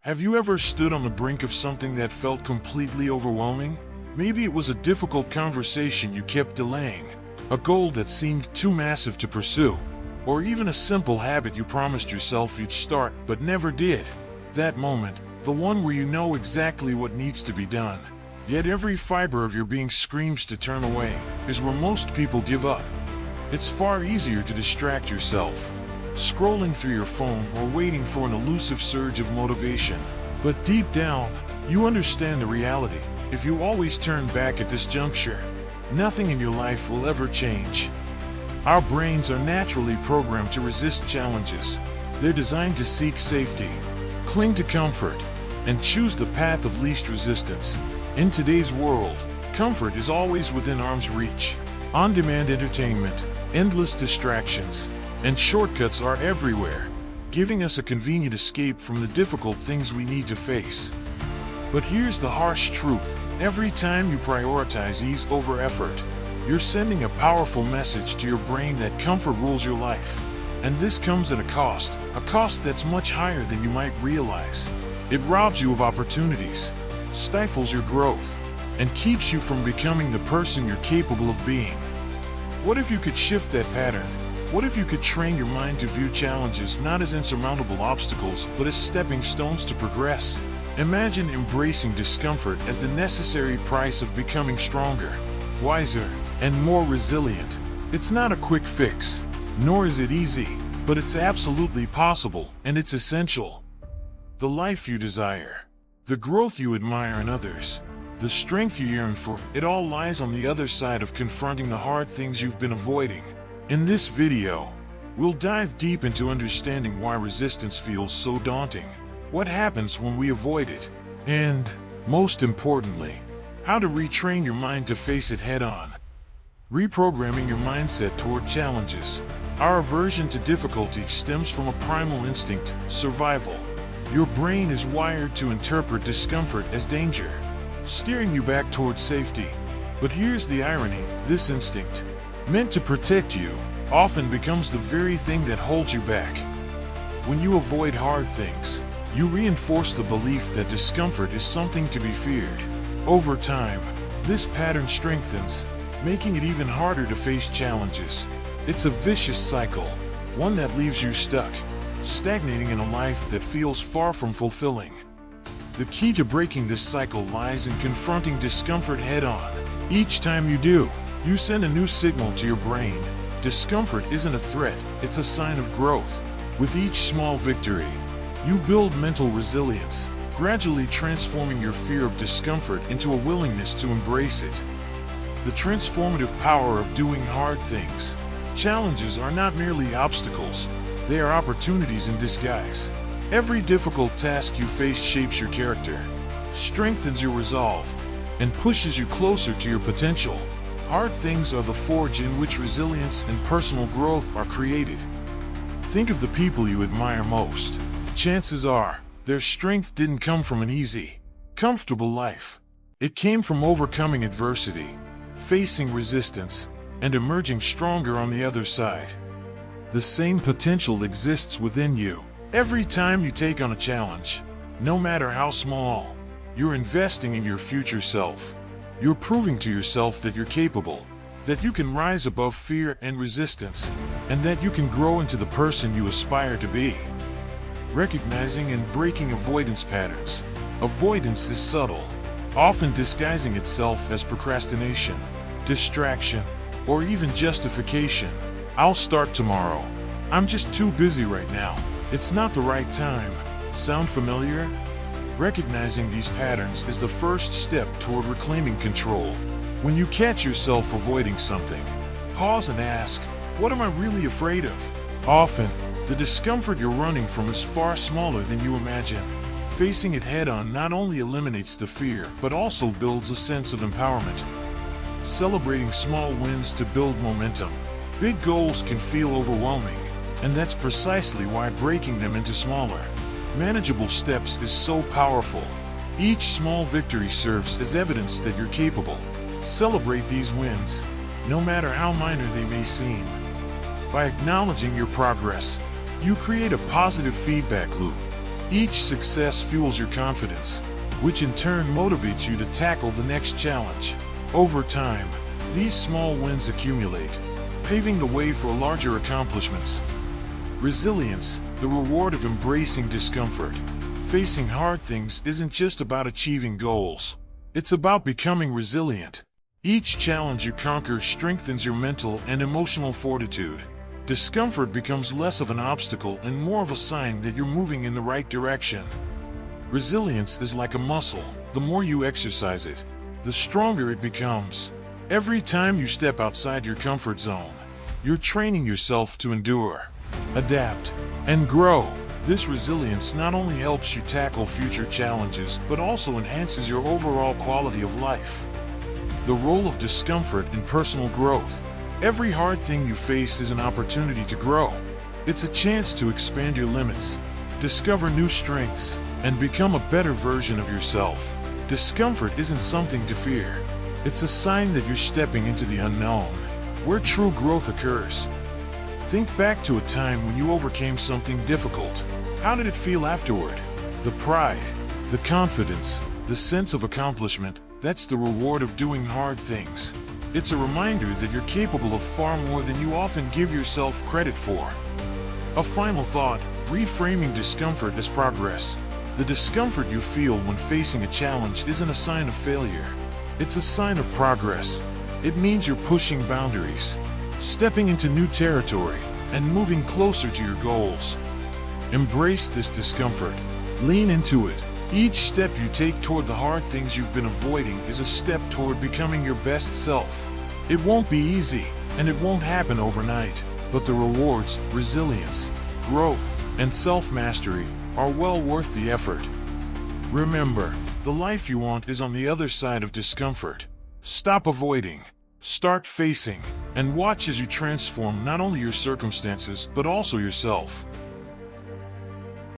Have you ever stood on the brink of something that felt completely overwhelming? Maybe it was a difficult conversation you kept delaying, a goal that seemed too massive to pursue, or even a simple habit you promised yourself you'd start but never did. That moment, the one where you know exactly what needs to be done, yet every fiber of your being screams to turn away, is where most people give up. It's far easier to distract yourself, scrolling through your phone or waiting for an elusive surge of motivation. But deep down, you understand the reality. If you always turn back at this juncture, nothing in your life will ever change. Our brains are naturally programmed to resist challenges. They're designed to seek safety, cling to comfort, and choose the path of least resistance. In today's world, comfort is always within arm's reach. On-demand entertainment, endless distractions, and shortcuts are everywhere, giving us a convenient escape from the difficult things we need to face. But here's the harsh truth. Every time you prioritize ease over effort, you're sending a powerful message to your brain that comfort rules your life. And this comes at a cost that's much higher than you might realize. It robs you of opportunities, stifles your growth, and keeps you from becoming the person you're capable of being. What if you could shift that pattern? What if you could train your mind to view challenges not as insurmountable obstacles, but as stepping stones to progress? Imagine embracing discomfort as the necessary price of becoming stronger, wiser, and more resilient. It's not a quick fix, nor is it easy, but it's absolutely possible, and it's essential. The life you desire, the growth you admire in others, the strength you yearn for, it all lies on the other side of confronting the hard things you've been avoiding. In this video, we'll dive deep into understanding why resistance feels so daunting, what happens when we avoid it, and, most importantly, how to retrain your mind to face it head-on. Reprogramming your mindset toward challenges. Our aversion to difficulty stems from a primal instinct, survival. Your brain is wired to interpret discomfort as danger, steering you back towards safety. But here's the irony, this instinct, meant to protect you, often becomes the very thing that holds you back. When you avoid hard things, you reinforce the belief that discomfort is something to be feared. Over time, this pattern strengthens, making it even harder to face challenges. It's a vicious cycle, one that leaves you stuck, stagnating in a life that feels far from fulfilling. The key to breaking this cycle lies in confronting discomfort head-on. Each time you do, you send a new signal to your brain. Discomfort isn't a threat, it's a sign of growth. With each small victory, you build mental resilience, gradually transforming your fear of discomfort into a willingness to embrace it. The transformative power of doing hard things. Challenges are not merely obstacles, they are opportunities in disguise. Every difficult task you face shapes your character, strengthens your resolve, and pushes you closer to your potential. Hard things are the forge in which resilience and personal growth are created. Think of the people you admire most. Chances are, their strength didn't come from an easy, comfortable life. It came from overcoming adversity, facing resistance, and emerging stronger on the other side. The same potential exists within you. Every time you take on a challenge, no matter how small, you're investing in your future self. You're proving to yourself that you're capable, that you can rise above fear and resistance, and that you can grow into the person you aspire to be. Recognizing and breaking avoidance patterns. Avoidance is subtle, often disguising itself as procrastination, distraction, or even justification. I'll start tomorrow. I'm just too busy right now. It's not the right time. Sound familiar? Recognizing these patterns is the first step toward reclaiming control. When you catch yourself avoiding something, pause and ask, what am I really afraid of? Often, the discomfort you're running from is far smaller than you imagine. Facing it head-on not only eliminates the fear, but also builds a sense of empowerment. Celebrating small wins to build momentum. Big goals can feel overwhelming, and that's precisely why breaking them into smaller, manageable steps is so powerful. Each small victory serves as evidence that you're capable. Celebrate these wins, no matter how minor they may seem. By acknowledging your progress, you create a positive feedback loop. Each success fuels your confidence, which in turn motivates you to tackle the next challenge. Over time, these small wins accumulate, paving the way for larger accomplishments. Resilience, the reward of embracing discomfort. Facing hard things isn't just about achieving goals. It's about becoming resilient. Each challenge you conquer strengthens your mental and emotional fortitude. Discomfort becomes less of an obstacle and more of a sign that you're moving in the right direction. Resilience is like a muscle. The more you exercise it, the stronger it becomes. Every time you step outside your comfort zone, you're training yourself to endure, adapt, and grow. This resilience not only helps you tackle future challenges, but also enhances your overall quality of life. The role of discomfort in personal growth. Every hard thing you face is an opportunity to grow. It's a chance to expand your limits, discover new strengths, and become a better version of yourself. Discomfort isn't something to fear. It's a sign that you're stepping into the unknown, where true growth occurs. Think back to a time when you overcame something difficult. How did it feel afterward? The pride, the confidence, the sense of accomplishment, that's the reward of doing hard things. It's a reminder that you're capable of far more than you often give yourself credit for. A final thought, reframing discomfort as progress. The discomfort you feel when facing a challenge isn't a sign of failure. It's a sign of progress. It means you're pushing boundaries, stepping into new territory, and moving closer to your goals. Embrace this discomfort. Lean into it. Each step you take toward the hard things you've been avoiding is a step toward becoming your best self. It won't be easy, and it won't happen overnight, but the rewards, resilience, growth, and self-mastery are well worth the effort. Remember, the life you want is on the other side of discomfort. Stop avoiding, start facing, and watch as you transform not only your circumstances but also yourself.